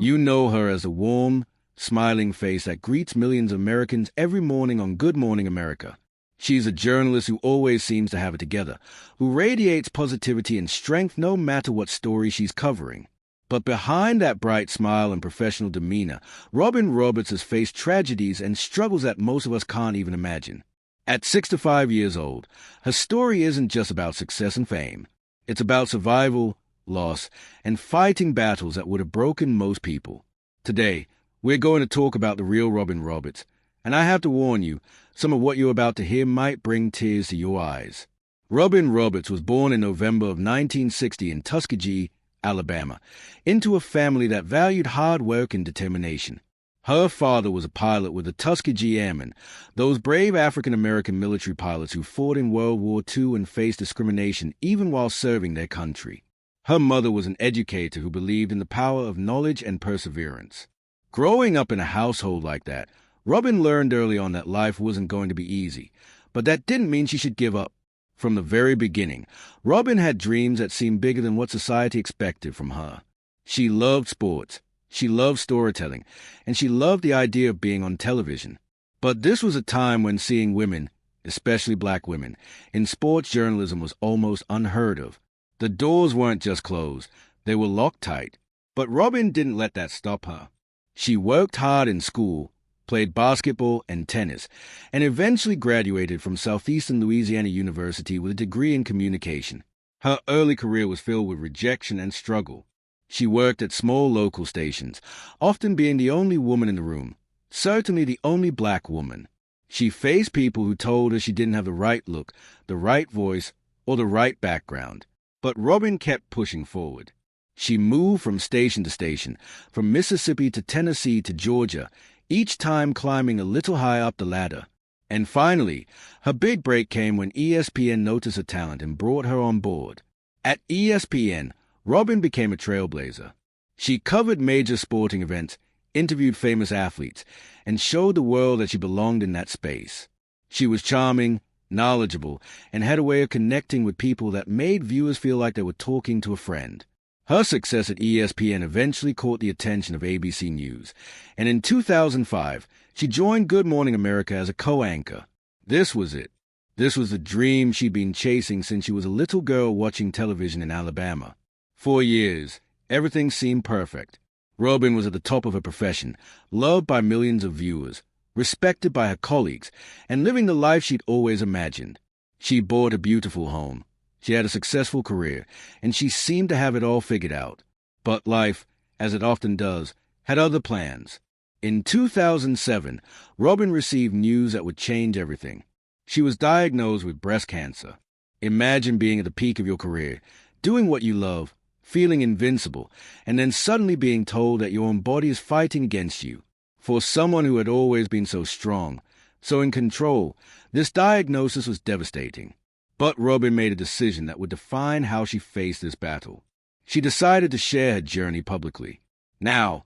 You know her as a warm, smiling face that greets millions of Americans every morning on Good Morning America. She's a journalist who always seems to have it together, who radiates positivity and strength no matter what story she's covering. But behind that bright smile and professional demeanor, Robin Roberts has faced tragedies and struggles that most of us can't even imagine. At 65 years old, her story isn't just about success and fame. It's about survival, loss, and fighting battles that would have broken most people. Today, we're going to talk about the real Robin Roberts, and I have to warn you, some of what you're about to hear might bring tears to your eyes. Robin Roberts was born in November of 1960 in Tuskegee, Alabama, into a family that valued hard work and determination. Her father was a pilot with the Tuskegee Airmen, those brave African-American military pilots who fought in World War II and faced discrimination even while serving their country. Her mother was an educator who believed in the power of knowledge and perseverance. Growing up in a household like that, Robin learned early on that life wasn't going to be easy, but that didn't mean she should give up. From the very beginning, Robin had dreams that seemed bigger than what society expected from her. She loved sports, she loved storytelling, and she loved the idea of being on television. But this was a time when seeing women, especially black women, in sports journalism was almost unheard of. The doors weren't just closed, they were locked tight. But Robin didn't let that stop her. She worked hard in school, played basketball and tennis, and eventually graduated from Southeastern Louisiana University with a degree in communication. Her early career was filled with rejection and struggle. She worked at small local stations, often being the only woman in the room, certainly the only black woman. She faced people who told her she didn't have the right look, the right voice, or the right background. But Robin kept pushing forward. She moved from station to station, from Mississippi to Tennessee to Georgia, each time climbing a little high up the ladder. And finally, her big break came when ESPN noticed her talent and brought her on board. At ESPN, Robin became a trailblazer. She covered major sporting events, interviewed famous athletes, and showed the world that she belonged in that space. She was charming, knowledgeable, and had a way of connecting with people that made viewers feel like they were talking to a friend. Her success at ESPN eventually caught the attention of ABC News, and in 2005, she joined Good Morning America as a co-anchor. This was it. This was the dream she'd been chasing since she was a little girl watching television in Alabama. For years, everything seemed perfect. Robin was at the top of her profession, loved by millions of viewers, respected by her colleagues, and living the life she'd always imagined. She bought a beautiful home. She had a successful career, and she seemed to have it all figured out. But life, as it often does, had other plans. In 2007, Robin received news that would change everything. She was diagnosed with breast cancer. Imagine being at the peak of your career, doing what you love, feeling invincible, and then suddenly being told that your own body is fighting against you. For someone who had always been so strong, so in control, this diagnosis was devastating. But Robin made a decision that would define how she faced this battle. She decided to share her journey publicly. Now,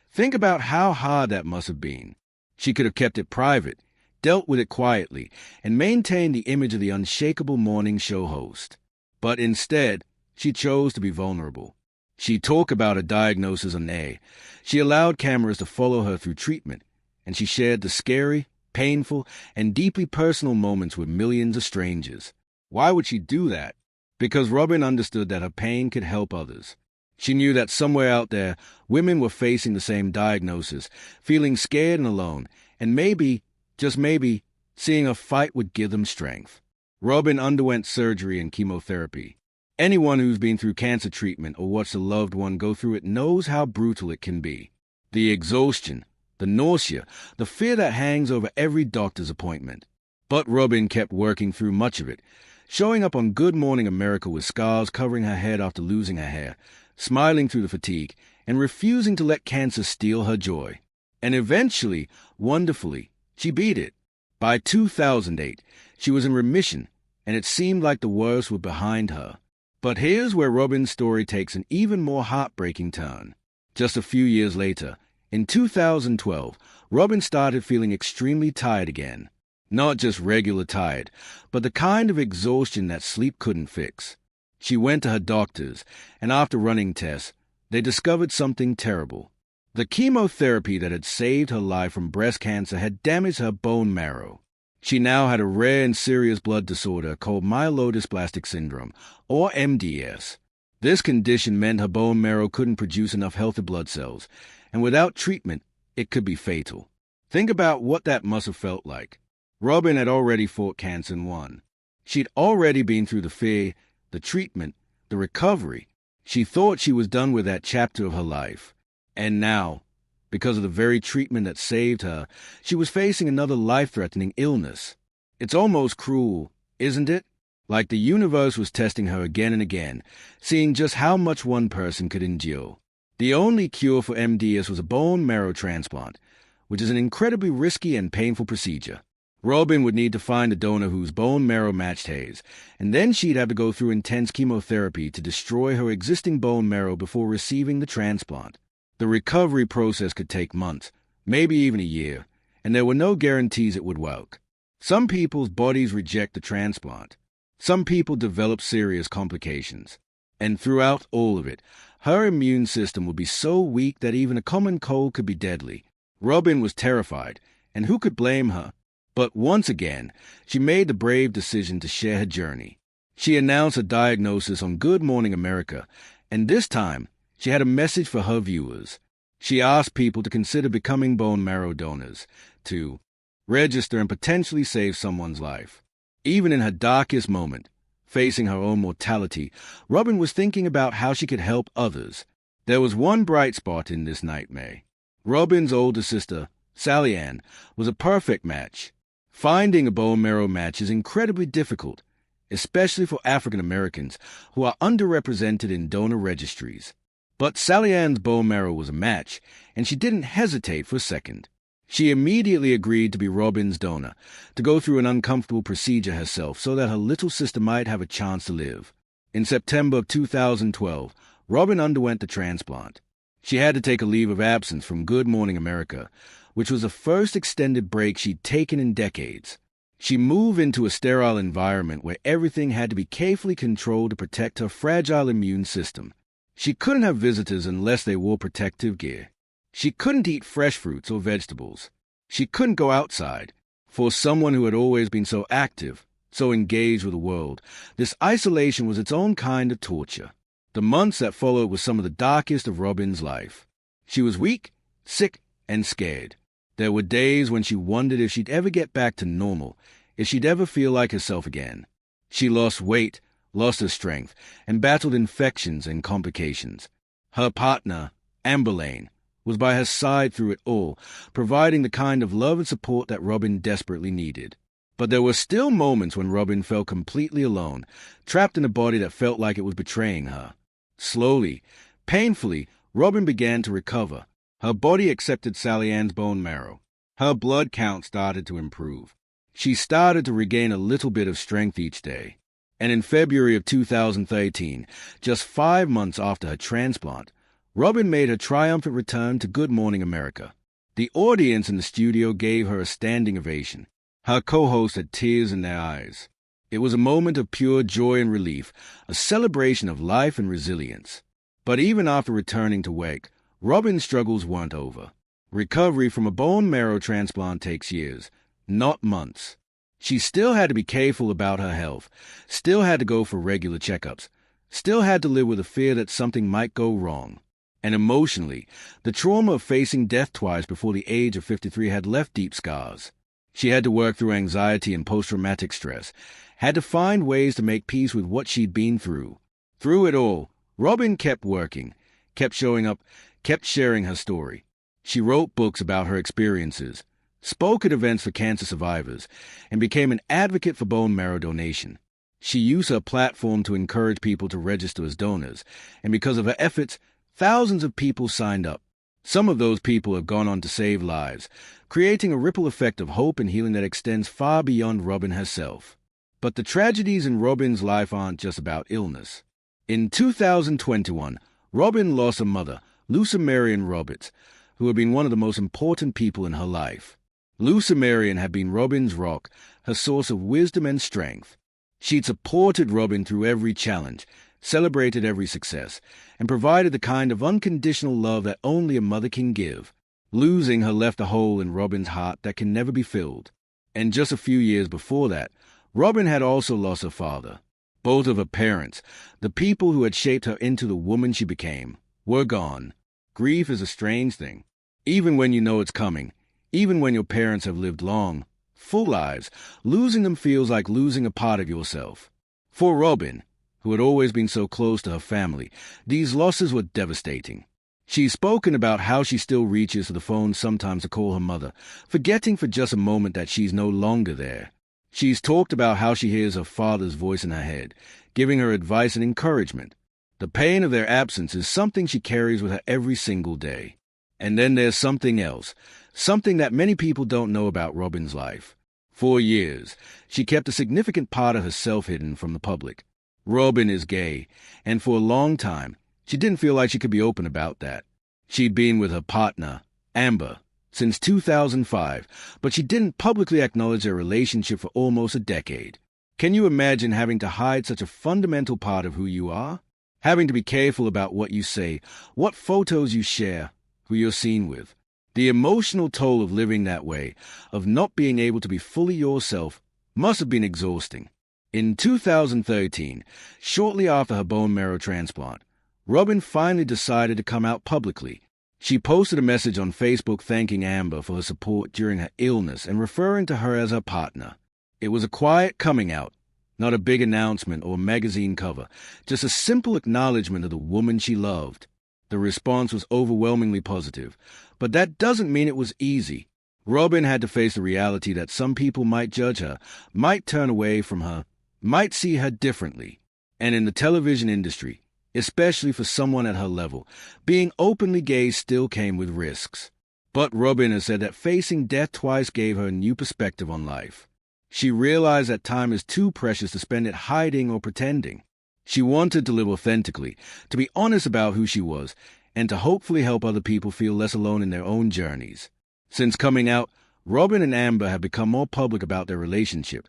think about how hard that must have been. She could have kept it private, dealt with it quietly, and maintained the image of the unshakable morning show host. But instead, she chose to be vulnerable. She talked about her diagnosis on air. She allowed cameras to follow her through treatment, and she shared the scary, painful, and deeply personal moments with millions of strangers. Why would she do that? Because Robin understood that her pain could help others. She knew that somewhere out there, women were facing the same diagnosis, feeling scared and alone, and maybe, just maybe, seeing a fight would give them strength. Robin underwent surgery and chemotherapy. Anyone who's been through cancer treatment or watched a loved one go through it knows how brutal it can be. The exhaustion, the nausea, the fear that hangs over every doctor's appointment. But Robin kept working through much of it, showing up on Good Morning America with scars covering her head after losing her hair, smiling through the fatigue, and refusing to let cancer steal her joy. And eventually, wonderfully, she beat it. By 2008, she was in remission, and it seemed like the worst was behind her. But here's where Robin's story takes an even more heartbreaking turn. Just a few years later, in 2012, Robin started feeling extremely tired again. Not just regular tired, but the kind of exhaustion that sleep couldn't fix. She went to her doctors, and after running tests, they discovered something terrible. The chemotherapy that had saved her life from breast cancer had damaged her bone marrow. She now had a rare and serious blood disorder called myelodysplastic syndrome, or MDS. This condition meant her bone marrow couldn't produce enough healthy blood cells, and without treatment, it could be fatal. Think about what that must have felt like. Robin had already fought cancer and won. She'd already been through the fear, the treatment, the recovery. She thought she was done with that chapter of her life. And now, because of the very treatment that saved her, she was facing another life-threatening illness. It's almost cruel, isn't it? Like the universe was testing her again and again, seeing just how much one person could endure. The only cure for MDS was a bone marrow transplant, which is an incredibly risky and painful procedure. Robin would need to find a donor whose bone marrow matched hers, and then she'd have to go through intense chemotherapy to destroy her existing bone marrow before receiving the transplant. The recovery process could take months, maybe even a year, and there were no guarantees it would work. Some people's bodies reject the transplant. Some people develop serious complications. And throughout all of it, her immune system would be so weak that even a common cold could be deadly. Robin was terrified, and who could blame her? But once again, she made the brave decision to share her journey. She announced a diagnosis on Good Morning America, and this time, she had a message for her viewers. She asked people to consider becoming bone marrow donors, to register and potentially save someone's life. Even in her darkest moment, facing her own mortality, Robin was thinking about how she could help others. There was one bright spot in this nightmare. Robin's older sister, Sally Ann, was a perfect match. Finding a bone marrow match is incredibly difficult, especially for African Americans who are underrepresented in donor registries. But Sally Ann's bone marrow was a match, and she didn't hesitate for a second. She immediately agreed to be Robin's donor, to go through an uncomfortable procedure herself so that her little sister might have a chance to live. In September of 2012, Robin underwent the transplant. She had to take a leave of absence from Good Morning America, which was the first extended break she'd taken in decades. She moved into a sterile environment where everything had to be carefully controlled to protect her fragile immune system. She couldn't have visitors unless they wore protective gear. She couldn't eat fresh fruits or vegetables. She couldn't go outside. For someone who had always been so active, so engaged with the world, this isolation was its own kind of torture. The months that followed were some of the darkest of Robin's life. She was weak, sick, and scared. There were days when she wondered if she'd ever get back to normal, if she'd ever feel like herself again. She lost weight, lost her strength, and battled infections and complications. Her partner, Amber Lane, was by her side through it all, providing the kind of love and support that Robin desperately needed. But there were still moments when Robin felt completely alone, trapped in a body that felt like it was betraying her. Slowly, painfully, Robin began to recover. Her body accepted Sally Ann's bone marrow. Her blood count started to improve. She started to regain a little bit of strength each day. And in February of 2013, just 5 months after her transplant, Robin made her triumphant return to Good Morning America. The audience in the studio gave her a standing ovation. Her co-hosts had tears in their eyes. It was a moment of pure joy and relief, a celebration of life and resilience. But even after returning to work, Robin's struggles weren't over. Recovery from a bone marrow transplant takes years, not months. She still had to be careful about her health, still had to go for regular checkups, still had to live with the fear that something might go wrong. And emotionally, the trauma of facing death twice before the age of 53 had left deep scars. She had to work through anxiety and post-traumatic stress, had to find ways to make peace with what she'd been through. Through it all, Robin kept working, kept showing up, kept sharing her story. She wrote books about her experiences, spoke at events for cancer survivors, and became an advocate for bone marrow donation. She used her platform to encourage people to register as donors, and because of her efforts, thousands of people signed up. Some of those people have gone on to save lives, creating a ripple effect of hope and healing that extends far beyond Robin herself. But the tragedies in Robin's life aren't just about illness. In 2021, Robin lost her mother, Lucy Marion Roberts, who had been one of the most important people in her life. Lucy Marion had been Robin's rock, her source of wisdom and strength. She'd supported Robin through every challenge, celebrated every success, and provided the kind of unconditional love that only a mother can give. Losing her left a hole in Robin's heart that can never be filled. And just a few years before that, Robin had also lost her father. Both of her parents, the people who had shaped her into the woman she became, were gone. Grief is a strange thing. Even when you know it's coming, even when your parents have lived long, full lives, losing them feels like losing a part of yourself. For Robin, who had always been so close to her family, these losses were devastating. She's spoken about how she still reaches for the phone sometimes to call her mother, forgetting for just a moment that she's no longer there. She's talked about how she hears her father's voice in her head, giving her advice and encouragement. The pain of their absence is something she carries with her every single day. And then there's something else, something that many people don't know about Robin's life. For years, she kept a significant part of herself hidden from the public. Robin is gay, and for a long time, she didn't feel like she could be open about that. She'd been with her partner, Amber, since 2005, but she didn't publicly acknowledge their relationship for almost a decade. Can you imagine having to hide such a fundamental part of who you are? Having to be careful about what you say, what photos you share, who you're seen with. The emotional toll of living that way, of not being able to be fully yourself, must have been exhausting. In 2013, shortly after her bone marrow transplant, Robin finally decided to come out publicly. She posted a message on Facebook thanking Amber for her support during her illness and referring to her as her partner. It was a quiet coming out, not a big announcement or magazine cover, just a simple acknowledgement of the woman she loved. The response was overwhelmingly positive, but that doesn't mean it was easy. Robin had to face the reality that some people might judge her, might turn away from her, might see her differently. And in the television industry, especially for someone at her level, being openly gay still came with risks. But Robin has said that facing death twice gave her a new perspective on life. She realized that time is too precious to spend it hiding or pretending. She wanted to live authentically, to be honest about who she was, and to hopefully help other people feel less alone in their own journeys. Since coming out, Robin and Amber have become more public about their relationship,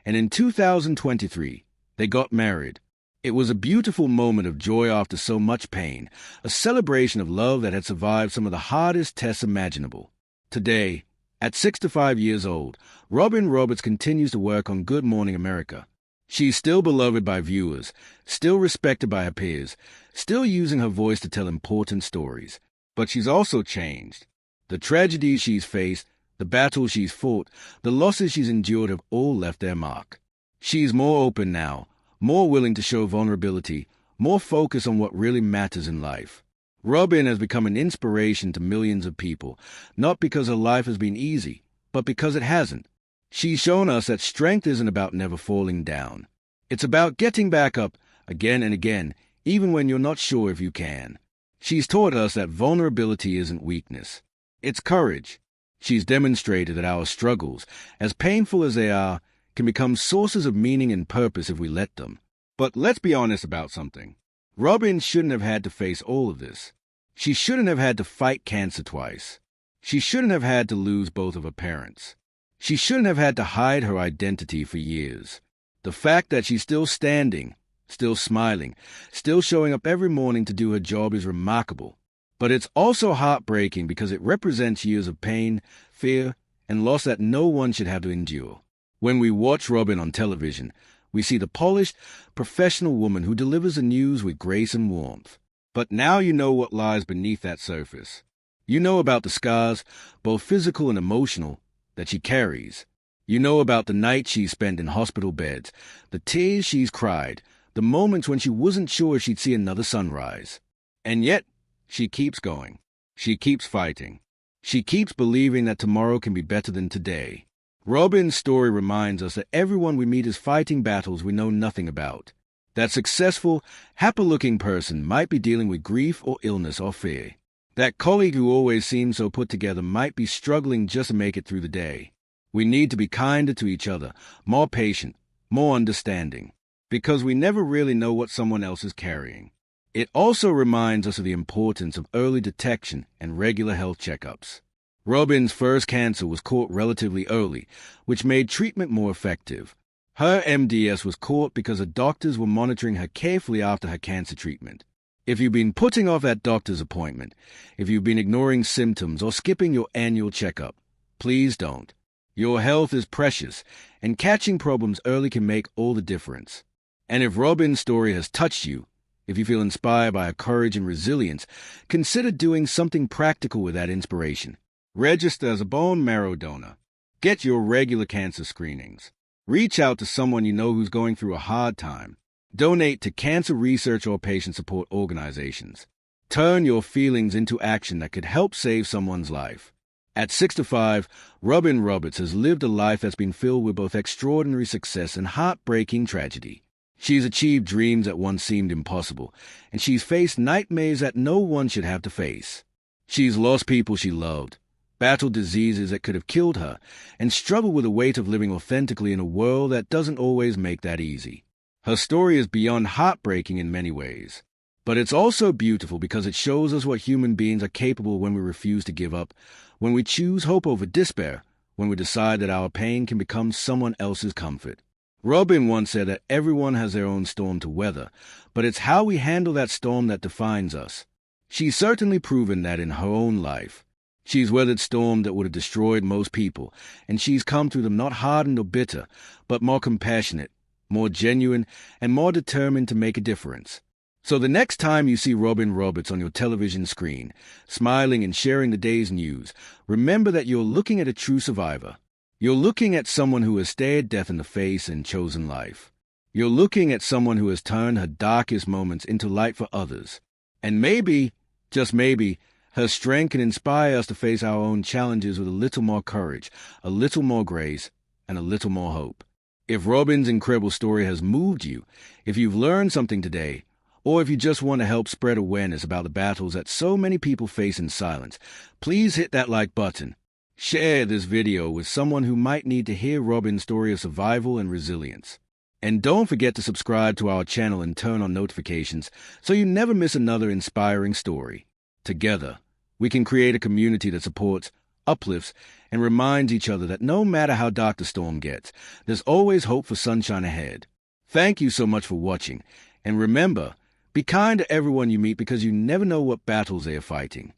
and in 2023, they got married. It was a beautiful moment of joy after so much pain, a celebration of love that had survived some of the hardest tests imaginable. Today, at 65 years old, Robin Roberts continues to work on Good Morning America. She's still beloved by viewers, still respected by her peers, still using her voice to tell important stories. But she's also changed. The tragedies she's faced, the battles she's fought, the losses she's endured have all left their mark. She's more open now, more willing to show vulnerability, more focused on what really matters in life. Robin has become an inspiration to millions of people, not because her life has been easy, but because it hasn't. She's shown us that strength isn't about never falling down. It's about getting back up again and again, even when you're not sure if you can. She's taught us that vulnerability isn't weakness. It's courage. She's demonstrated that our struggles, as painful as they are, can become sources of meaning and purpose if we let them. But let's be honest about something. Robin shouldn't have had to face all of this. She shouldn't have had to fight cancer twice. She shouldn't have had to lose both of her parents. She shouldn't have had to hide her identity for years. The fact that she's still standing, still smiling, still showing up every morning to do her job is remarkable. But it's also heartbreaking because it represents years of pain, fear, and loss that no one should have to endure. When we watch Robin on television, we see the polished, professional woman who delivers the news with grace and warmth. But now you know what lies beneath that surface. You know about the scars, both physical and emotional, that she carries. You know about the nights she spent in hospital beds, the tears she's cried, the moments when she wasn't sure she'd see another sunrise. And yet, she keeps going. She keeps fighting. She keeps believing that tomorrow can be better than today. Robin's story reminds us that everyone we meet is fighting battles we know nothing about. That successful, happy-looking person might be dealing with grief or illness or fear. That colleague who always seems so put together might be struggling just to make it through the day. We need to be kinder to each other, more patient, more understanding, because we never really know what someone else is carrying. It also reminds us of the importance of early detection and regular health checkups. Robin's first cancer was caught relatively early, which made treatment more effective. Her MDS was caught because her doctors were monitoring her carefully after her cancer treatment. If you've been putting off that doctor's appointment, if you've been ignoring symptoms or skipping your annual checkup, please don't. Your health is precious, and catching problems early can make all the difference. And if Robin's story has touched you, if you feel inspired by her courage and resilience, consider doing something practical with that inspiration. Register as a bone marrow donor. Get your regular cancer screenings. Reach out to someone you know who's going through a hard time. Donate to cancer research or patient support organizations. Turn your feelings into action that could help save someone's life. At 65, Robin Roberts has lived a life that's been filled with both extraordinary success and heartbreaking tragedy. She's achieved dreams that once seemed impossible, and she's faced nightmares that no one should have to face. She's lost people she loved, battled diseases that could have killed her, and struggled with the weight of living authentically in a world that doesn't always make that easy. Her story is beyond heartbreaking in many ways. But it's also beautiful because it shows us what human beings are capable when we refuse to give up, when we choose hope over despair, when we decide that our pain can become someone else's comfort. Robin once said that everyone has their own storm to weather, but it's how we handle that storm that defines us. She's certainly proven that in her own life. She's weathered storms that would have destroyed most people, and she's come through them not hardened or bitter, but more compassionate, more genuine, and more determined to make a difference. So the next time you see Robin Roberts on your television screen, smiling and sharing the day's news, remember that you're looking at a true survivor. You're looking at someone who has stared death in the face and chosen life. You're looking at someone who has turned her darkest moments into light for others. And maybe, just maybe, her strength can inspire us to face our own challenges with a little more courage, a little more grace, and a little more hope. If Robin's incredible story has moved you, if you've learned something today, or if you just want to help spread awareness about the battles that so many people face in silence, please hit that like button. Share this video with someone who might need to hear Robin's story of survival and resilience. And don't forget to subscribe to our channel and turn on notifications so you never miss another inspiring story. Together, we can create a community that supports, uplifts, and reminds each other that no matter how dark the storm gets, there's always hope for sunshine ahead. Thank you so much for watching, and remember, be kind to everyone you meet because you never know what battles they are fighting.